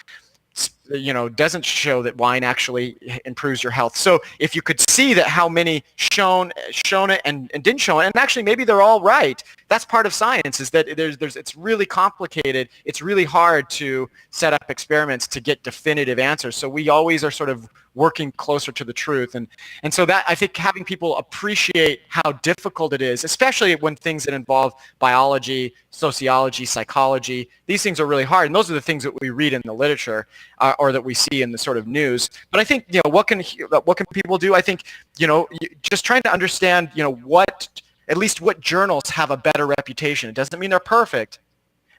C: doesn't show that wine actually improves your health. So if you could see that how many shown it and didn't show it, and actually maybe they're all right, that's part of science, is that it's really complicated. It's really hard to set up experiments to get definitive answers. So we always are sort of working closer to the truth. And so that, I think, having people appreciate how difficult it is, especially when things that involve biology, sociology, psychology, these things are really hard. And those are the things that we read in the literature or that we see in the sort of news. But I think, what can people do? I think, just trying to understand, at least what journals have a better reputation. It doesn't mean they're perfect.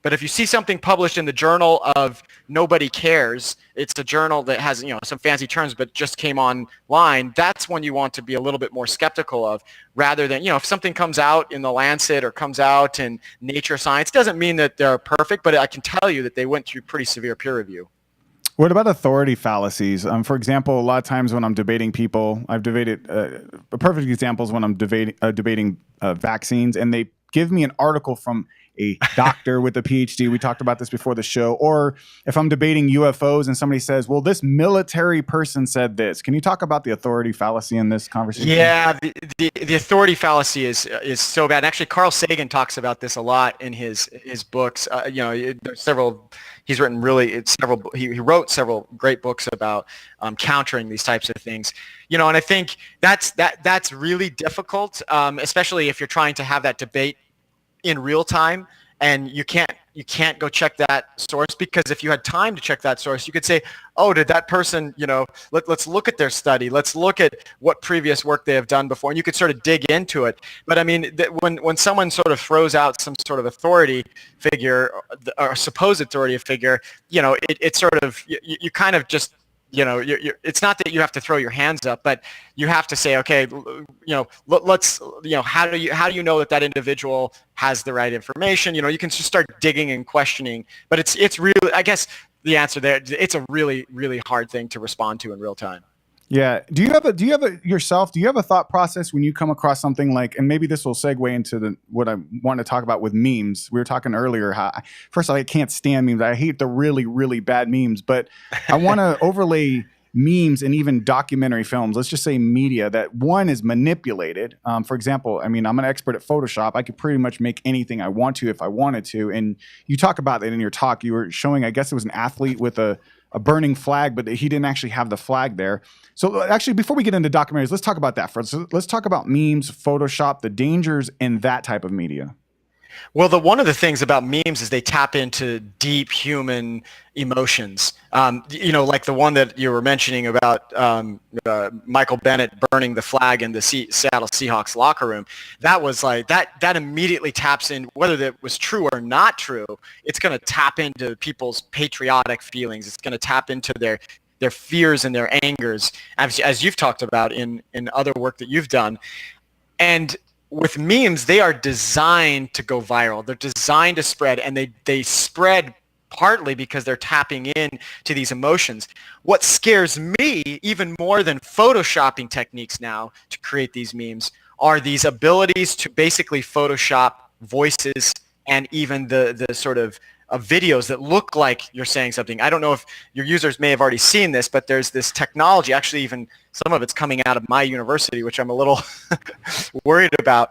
C: But if you see something published in the journal of nobody cares, it's a journal that has, some fancy terms but just came online, that's when you want to be a little bit more skeptical of, rather than, if something comes out in the Lancet or comes out in Nature Science, doesn't mean that they're perfect, but I can tell you that they went through pretty severe peer review.
B: What about authority fallacies? For example, a lot of times when I'm debating people, I've debated, a perfect example is when I'm debating vaccines, and they give me an article from a doctor with a PhD. We talked about this before the show. Or if I'm debating UFOs and somebody says, well, this military person said this. Can you talk about the authority fallacy in this conversation?
C: Yeah, the authority fallacy is so bad. And actually, Carl Sagan talks about this a lot in his books. There's several. He's written several. He wrote several great books about countering these types of things. And I think that's really difficult, especially if you're trying to have that debate in real time, and you can't go check that source, because if you had time to check that source, you could say, oh, did that person, let's look at their study, let's look at what previous work they have done before, and you could sort of dig into it. But I mean, when someone sort of throws out some sort of authority figure or supposed authority figure, it's sort of, you kind of just, it's not that you have to throw your hands up, but you have to say, okay, let's, how do you know that individual has the right information? You can just start digging and questioning, but it's really, I guess the answer there, it's a really, really hard thing to respond to in real time.
B: Yeah. Do you have a thought process when you come across something like, and maybe this will segue into what I want to talk about with memes. We were talking earlier how, first of all, I can't stand memes. I hate the really, really bad memes, but I want to overlay memes and even documentary films. Let's just say media that one is manipulated. For example, I mean, I'm an expert at Photoshop. I could pretty much make anything I want to if I wanted to. And you talk about that in your talk. You were showing, I guess it was an athlete with a burning flag, but he didn't actually have the flag there. So actually, before we get into documentaries, let's talk about that first. So let's talk about memes, Photoshop, the dangers in that type of media.
C: Well, one of the things about memes is they tap into deep human emotions. Like the one that you were mentioning about Michael Bennett burning the flag in the Seattle Seahawks locker room. That was like that immediately taps in, whether that was true or not true. It's going to tap into people's patriotic feelings. It's going to tap into their fears and their angers, as you've talked about in other work that you've done. And with memes, they are designed to go viral. They're designed to spread, and they spread partly because they're tapping in to these emotions. What scares me even more than photoshopping techniques now to create these memes are these abilities to basically Photoshop voices and even the sort of videos that look like you're saying something. I don't know if your users may have already seen this, but there's this technology, actually even some of it's coming out of my university, which I'm a little worried about.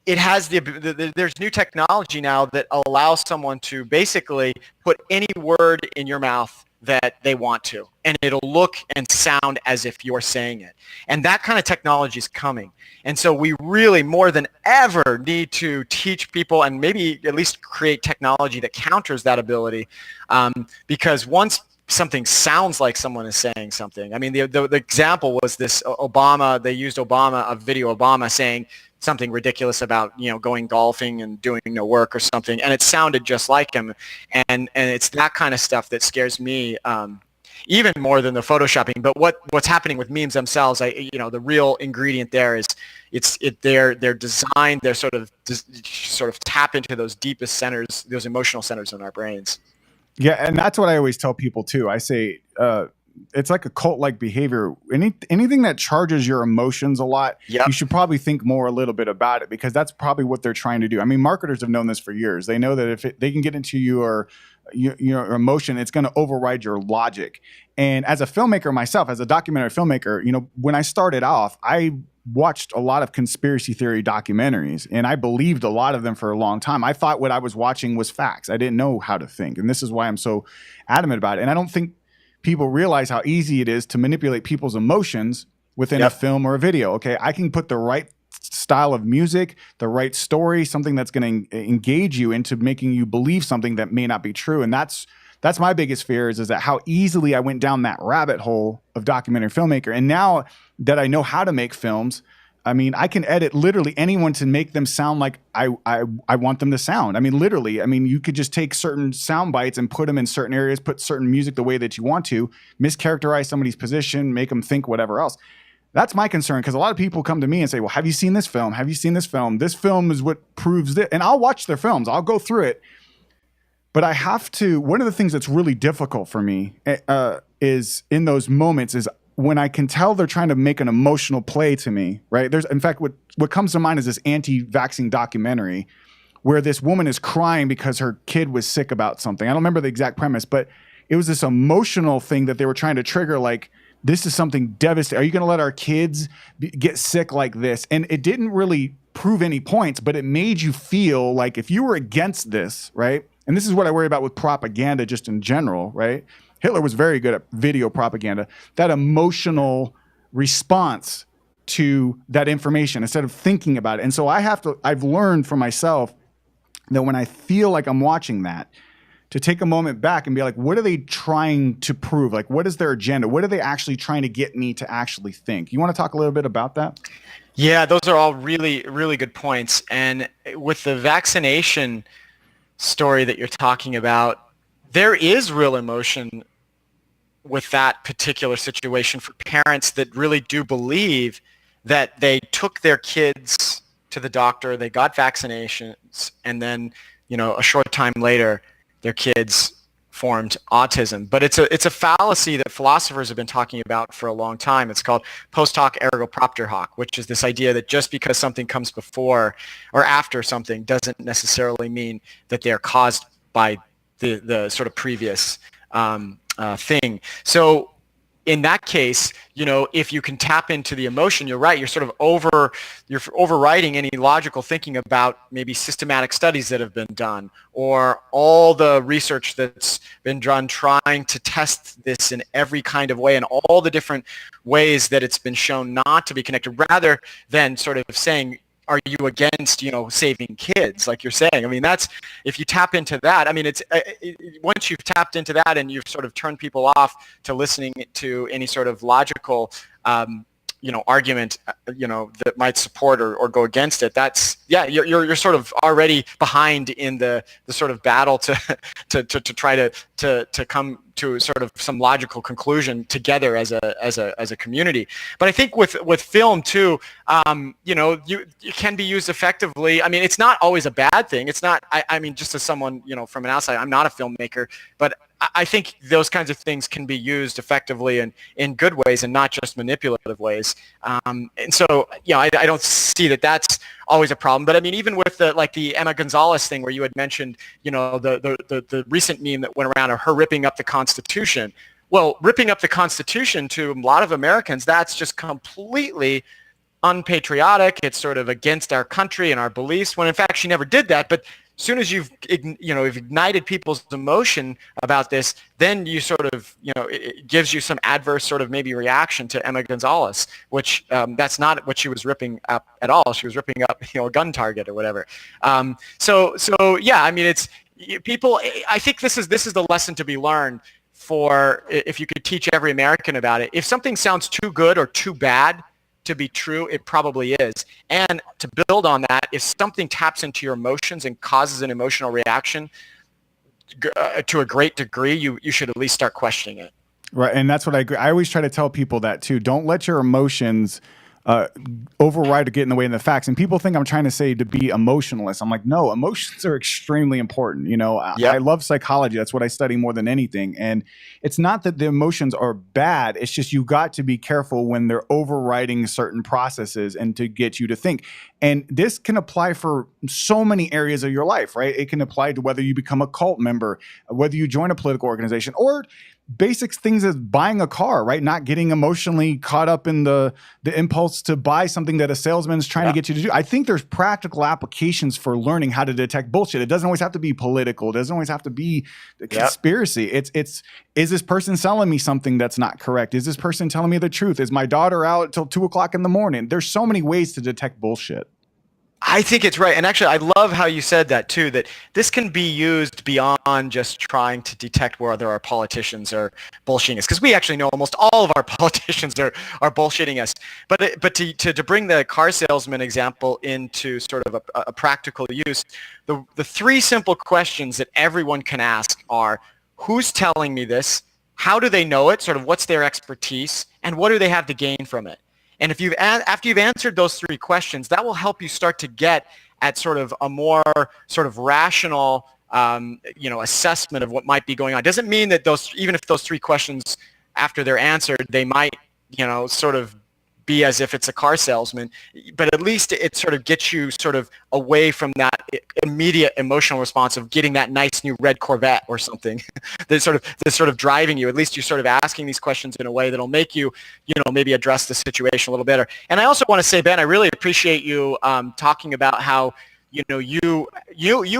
C: It has there's new technology now that allows someone to basically put any word in your mouth that they want to, and it'll look and sound as if you're saying it. And that kind of technology is coming. And so we really, more than ever, need to teach people and maybe at least create technology that counters that ability, because once something sounds like someone is saying something. I mean, the example was this Obama, they used Obama, a video Obama saying something ridiculous about, going golfing and doing no work or something, and it sounded just like him. And it's that kind of stuff that scares me even more than the photoshopping. But what's happening with memes themselves, the real ingredient there is they're designed, they're sort of tap into those deepest centers, those emotional centers in our brains.
B: Yeah, and that's what I always tell people too. I say it's like a cult-like behavior. Anything that charges your emotions a lot,
C: yep,
B: you should probably think more a little bit about it, because that's probably what they're trying to do. I mean, marketers have known this for years. They know that if they can get into your emotion, it's going to override your logic. And as a filmmaker myself, as a documentary filmmaker, when I started off, I watched a lot of conspiracy theory documentaries, and I believed a lot of them for a long time. I thought what I was watching was facts. I didn't know how to think. And this is why I'm so adamant about it. And I don't think people realize how easy it is to manipulate people's emotions within a film or a video. Okay, I can put the right style of music, the right story, something that's going to engage you into making you believe something that may not be true. And that's my biggest fear is that how easily I went down that rabbit hole of documentary filmmaker. And now that I know how to make films, I mean, I can edit literally anyone to make them sound like I want them to sound. I mean, literally, I mean, you could just take certain sound bites and put them in certain areas, put certain music the way that you want to, mischaracterize somebody's position, make them think whatever else. That's my concern, because a lot of people come to me and say, well, have you seen this film? Have you seen this film? This film is what proves it. And I'll watch their films. I'll go through it. But I have to, one of the things that's really difficult for me is in those moments is when I can tell they're trying to make an emotional play to me, right? There's, in fact, what comes to mind is this anti-vaccine documentary where this woman is crying because her kid was sick about something. I don't remember the exact premise, but it was this emotional thing that they were trying to trigger, like, this is something devastating. Are you going to let our kids get sick like this? And it didn't really prove any points, but it made you feel like if you were against this, right? And this is what I worry about with propaganda just in general, right? Hitler was very good at video propaganda. That emotional response to that information instead of thinking about it. And so I've learned for myself that when I feel like I'm watching that, to take a moment back and be like, what are they trying to prove? Like, what is their agenda? What are they actually trying to get me to actually think? You want to talk a little bit about that?
C: Yeah, those are all really, really good points. And with the vaccination story that you're talking about, there is real emotion with that particular situation for parents that really do believe that they took their kids to the doctor, they got vaccinations, and then, a short time later, their kids formed autism. But it's a fallacy that philosophers have been talking about for a long time. It's called post hoc ergo propter hoc, which is this idea that just because something comes before or after something doesn't necessarily mean that they're caused by the sort of previous thing. So in that case, if you can tap into the emotion, you're right. You're sort of you're overriding any logical thinking about maybe systematic studies that have been done or all the research that's been done trying to test this in every kind of way and all the different ways that it's been shown not to be connected, rather than sort of saying, are you against, saving kids, like you're saying? I mean, that's, if you tap into that, I mean, it's once you've tapped into that and you've sort of turned people off to listening to any sort of logical, argument, that might support or go against it. That's, yeah, you're sort of already behind in the sort of battle to try to come to sort of some logical conclusion together as a community. But I think with film too, it can be used effectively. I mean, it's not always a bad thing. It's not. I mean, just as someone from an outside, I'm not a filmmaker, but I think those kinds of things can be used effectively and in good ways and not just manipulative ways. And so, I don't see that that's always a problem. But I mean, even with the Emma Gonzalez thing where you had mentioned, the recent meme that went around of her ripping up the Constitution. Well, ripping up the Constitution to a lot of Americans, that's just completely unpatriotic. It's sort of against our country and our beliefs, when in fact she never did that. But as soon as you've ignited people's emotion about this, then you sort of, it gives you some adverse sort of maybe reaction to Emma Gonzalez, which that's not what she was ripping up at all. She was ripping up, a gun target or whatever. So yeah, I mean, it's people. I think this is the lesson to be learned for if you could teach every American about it. If something sounds too good or too bad to be true, it probably is. And to build on that, if something taps into your emotions and causes an emotional reaction to a great degree, you should at least start questioning it.
B: Right, and that's what I agree. I always try to tell people that too. Don't let your emotions override or get in the way of the facts. And people think I'm trying to say to be emotionless. I'm like, no, emotions are extremely important. I love psychology. That's what I study more than anything. And it's not that the emotions are bad. It's just you got to be careful when they're overriding certain processes and to get you to think. And this can apply for so many areas of your life, right? It can apply to whether you become a cult member, whether you join a political organization, or basic things as buying a car, right? Not getting emotionally caught up in the impulse to buy something that a salesman is trying to get you to do. I think there's practical applications for learning how to detect bullshit. It doesn't always have to be political. It doesn't always have to be a conspiracy. It's is this person selling me something that's not correct? Is this person telling me the truth? Is my daughter out till 2:00 in the morning? There's so many ways to detect bullshit.
C: I think it's right. And actually, I love how you said that too, that this can be used beyond just trying to detect whether our politicians are bullshitting us. Because we actually know almost all of our politicians are bullshitting us. But to bring the car salesman example into sort of a practical use, the three simple questions that everyone can ask are, who's telling me this? How do they know it? Sort of what's their expertise? And what do they have to gain from it? And if after you've answered those three questions, that will help you start to get at sort of a more sort of rational, assessment of what might be going on. It doesn't mean that even if those three questions, after they're answered, they might, sort of be as if it's a car salesman, but at least it sort of gets you sort of away from that immediate emotional response of getting that nice new red Corvette or something that's sort of driving you. At least you're sort of asking these questions in a way that'll make you, maybe address the situation a little better. And I also want to say, Ben, I really appreciate you talking about how, you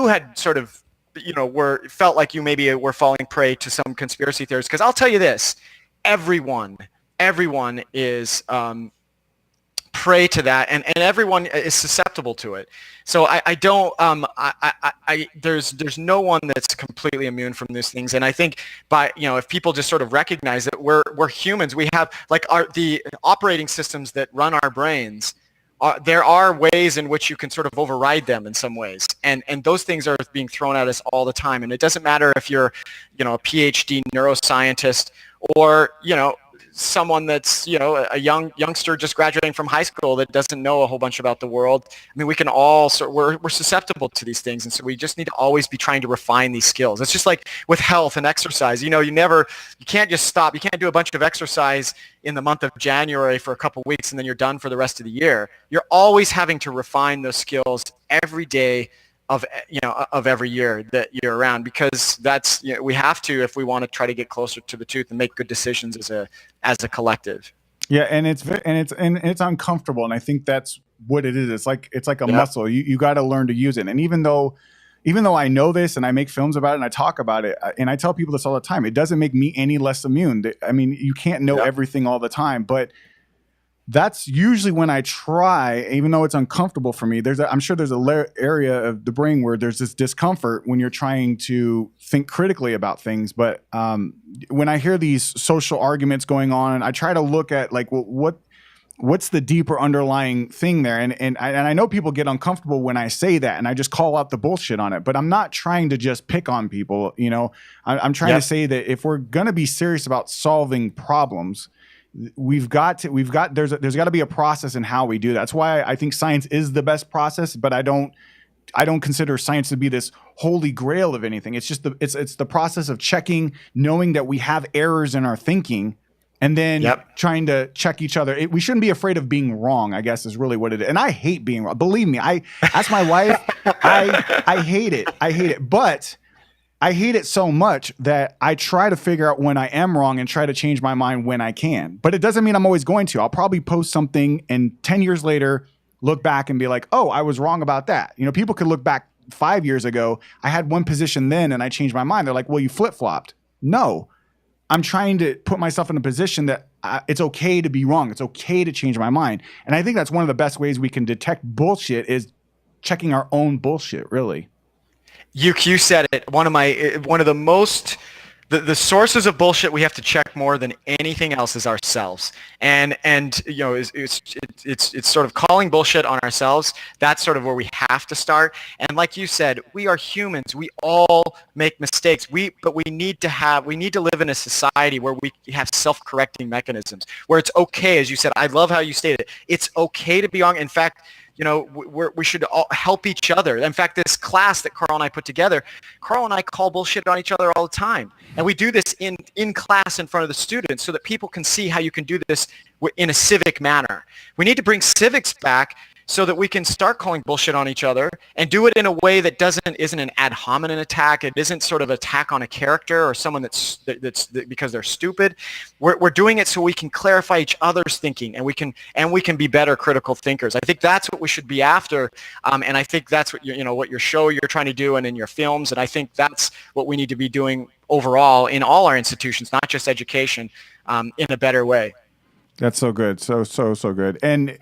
C: had sort of, felt like you maybe were falling prey to some conspiracy theories. Because I'll tell you this, everyone is prey to that, and everyone is susceptible to it. So I don't there's no one that's completely immune from these things. And I think if people just sort of recognize that we're humans, we have like the operating systems that run our brains. There are ways in which you can sort of override them in some ways, and those things are being thrown at us all the time. And it doesn't matter if you're a PhD neuroscientist or someone that's a youngster just graduating from high school that doesn't know a whole bunch about the world. I mean, we can all we're susceptible to these things, and so we just need to always be trying to refine these skills. It's just like with health and exercise. You can't just stop. You can't do a bunch of exercise in the month of January for a couple weeks and then you're done for the rest of the year. You're always having to refine those skills every day of every year that you're around, because that's we have to if we want to try to get closer to the truth and make good decisions as a collective.
B: Yeah, and it's uncomfortable, and I think that's what it is. It's like a muscle. You got to learn to use it. And even though I know this and I make films about it and I talk about it and I tell people this all the time, it doesn't make me any less immune. I mean, you can't know everything all the time, but that's usually when I try, even though it's uncomfortable for me. I'm sure there's a area of the brain where there's this discomfort when you're trying to think critically about things. But when I hear these social arguments going on, I try to look at like, well, what's the deeper underlying thing there? And I know people get uncomfortable when I say that, and I just call out the bullshit on it. But I'm not trying to just pick on people. I'm trying to say that if we're going to be serious about solving problems, there's got to be a process in how we do that. That's why I think science is the best process, but I don't consider science to be this holy grail of anything. It's just it's the process of checking, knowing that we have errors in our thinking, and then trying to check each other. We shouldn't be afraid of being wrong, I guess, is really what it is. And I hate being wrong. Believe me, I ask my wife, I hate it, but I hate it so much that I try to figure out when I am wrong and try to change my mind when I can. But it doesn't mean I'm always going to. I'll probably post something and 10 years later, look back and be like, oh, I was wrong about that. People could look back 5 years ago. I had one position then and I changed my mind. They're like, well, you flip-flopped. No, I'm trying to put myself in a position that it's okay to be wrong. It's okay to change my mind. And I think that's one of the best ways we can detect bullshit is checking our own bullshit, really.
C: You said it. One of the most the sources of bullshit we have to check more than anything else is ourselves. And it's sort of calling bullshit on ourselves. That's sort of where we have to start. And like you said, we are humans. We all make mistakes. But we need to live in a society where we have self-correcting mechanisms, where it's okay, as you said. I love how you stated it. It's okay to be wrong. In fact, we should all help each other. In fact, this class that Carl and I put together, Carl and I call bullshit on each other all the time. And we do this in class in front of the students so that people can see how you can do this in a civic manner. We need to bring civics back so that we can start calling bullshit on each other and do it in a way that isn't an ad hominem attack. It isn't sort of attack on a character or someone that's because they're stupid. We're doing it so we can clarify each other's thinking, and we can be better critical thinkers. I think that's what we should be after, and I think that's what what your show you're trying to do and in your films, and I think that's what we need to be doing overall in all our institutions, not just education, in a better way.
B: That's so good. So good. And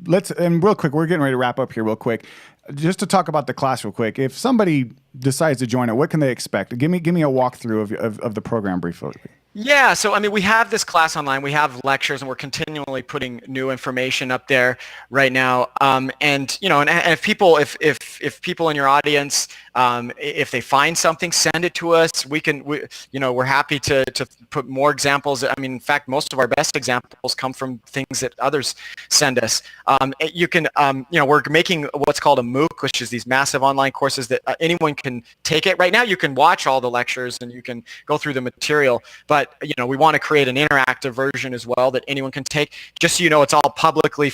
B: real quick, we're getting ready to wrap up here real quick. Just to talk about the class real quick. If somebody decides to join it, what can they expect? Give me a walkthrough of the program briefly. Yeah,
C: so I mean, we have this class online. We have lectures, and we're continually putting new information up there right now. And if people in your audience, if they find something, send it to us. We're happy to put more examples. I mean, in fact, most of our best examples come from things that others send us. We're making what's called a MOOC, which is these massive online courses that anyone can take it. Right now, you can watch all the lectures and you can go through the material, but we want to create an interactive version as well that anyone can take. Just so you know, it's all publicly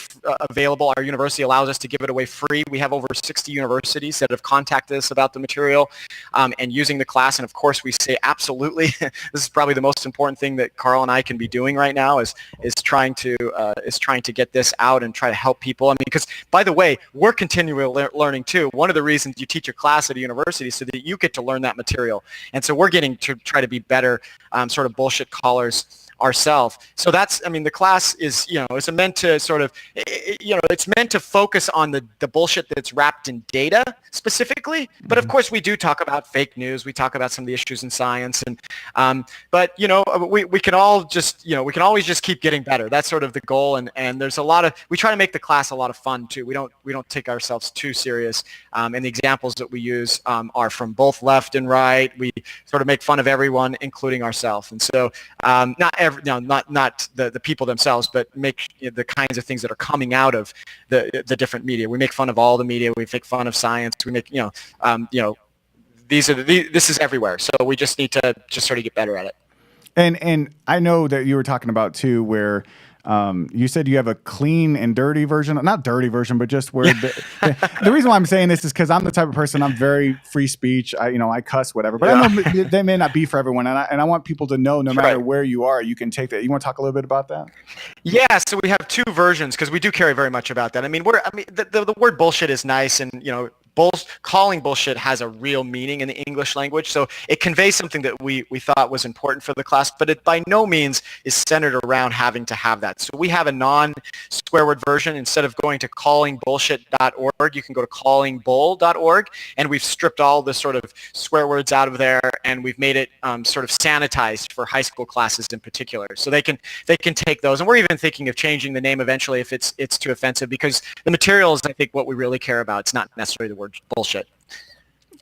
C: available. Our university allows us to give it away free. We have over 60 universities that have contacted us about the material and using the class. And of course, we say absolutely. This is probably the most important thing that Carl and I can be doing right now is trying to get this out and try to help people. I mean, because by the way, we're continually learning too. One of the reasons you teach a class at a university is so that you get to learn that material. And so we're getting to try to be better sort of bullshit callers ourselves. So the class is, it's meant to sort of, it's meant to focus on the bullshit that's wrapped in data specifically. But of course we do talk about fake news. We talk about some of the issues in science but we can all just, we can always just keep getting better. That's sort of the goal. And there's we try to make the class a lot of fun too. We don't take ourselves too serious. And the examples that we use are from both left and right. We sort of make fun of everyone, including ourselves. And so not the people themselves, but make the kinds of things that are coming out of the different media. We make fun of all the media. We make fun of science. We make this is everywhere. So we just need to just sort of get better at it.
B: And I know that you were talking about too, where you said you have a clean and dirty version, not dirty version, but just where the reason why I'm saying this is because I'm the type of person, I'm very free speech. I cuss, whatever, but I know that may not be for everyone. And I want people to know, no matter where you are, you can take that. You want to talk a little bit about that?
C: Yeah. So we have two versions because we do care very much about that. The word bullshit is nice, and, calling bullshit has a real meaning in the English language. So it conveys something that we thought was important for the class, but it by no means is centered around having to have that. So we have a non-swear word version. Instead of going to callingbullshit.org, you can go to callingbull.org, and we've stripped all the sort of swear words out of there, and we've made it sort of sanitized for high school classes in particular. So they can take those, and we're even thinking of changing the name eventually if it's too offensive, because the material is, I think, what we really care about. It's not necessarily the word bullshit.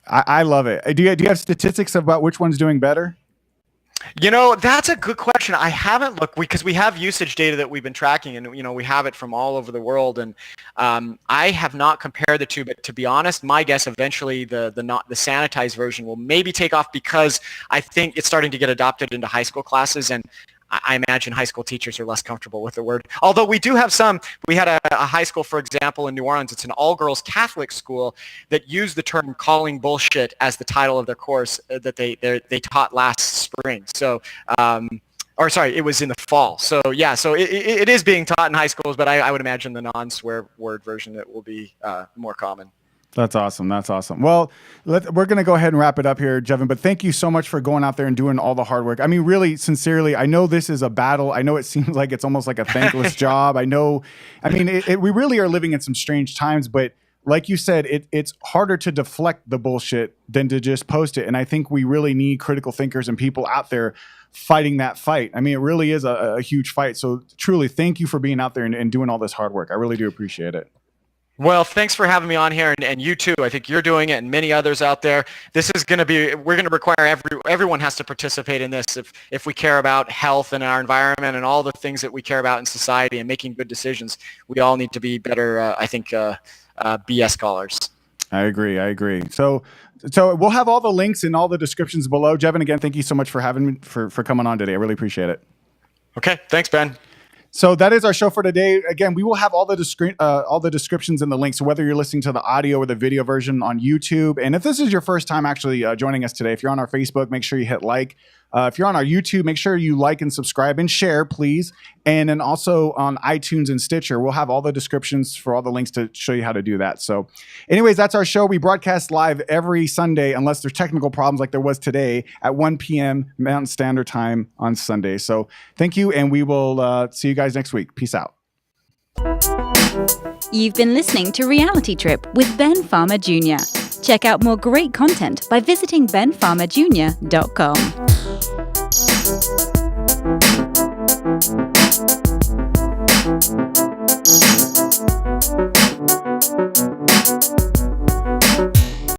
B: I love it. Do you have statistics about which one's doing better?
C: That's a good question. I haven't looked because we have usage data that we've been tracking, and we have it from all over the world. And I have not compared the two, but to be honest, my guess eventually the sanitized version will maybe take off, because I think it's starting to get adopted into high school classes, and I imagine high school teachers are less comfortable with the word. Although we do have some. We had a high school, for example, in New Orleans. It's an all-girls Catholic school that used the term "calling bullshit" as the title of their course that they taught last spring. So, it was in the fall. So yeah, so it is being taught in high schools, but I would imagine the non-swear word version that will be more common.
B: That's awesome. Well, we're going to go ahead and wrap it up here, Jevin, but thank you so much for going out there and doing all the hard work. I mean, really, sincerely, I know this is a battle. I know it seems like it's almost like a thankless job. We really are living in some strange times, but like you said, it's harder to deflect the bullshit than to just post it. And I think we really need critical thinkers and people out there fighting that fight. I mean, it really is a huge fight. So truly, thank you for being out there and doing all this hard work. I really do appreciate it.
C: Well, thanks for having me on here, and you too. I think you're doing it, and many others out there. This is going to be, we're going to require everyone has to participate in this if we care about health and our environment and all the things that we care about in society and making good decisions. We all need to be better, BS callers.
B: I agree. So we'll have all the links in all the descriptions below. Jevin, again, thank you so much for having me, for coming on today. I really appreciate it.
C: Okay, thanks, Ben.
B: So that is our show for today. Again, we will have all the descriptions in the links. So whether you're listening to the audio or the video version on YouTube, and if this is your first time actually joining us today, if you're on our Facebook, make sure you hit like. If you're on our YouTube, make sure you like and subscribe and share, please. And then also on iTunes and Stitcher, we'll have all the descriptions for all the links to show you how to do that. So anyways, that's our show. We broadcast live every Sunday, unless there's technical problems like there was today, at 1 p.m. Mountain Standard Time on Sunday. So thank you, and we will see you guys next week. Peace out.
A: You've been listening to Reality Trip with Ben Fama Jr. Check out more great content by visiting benfarmerjr.com.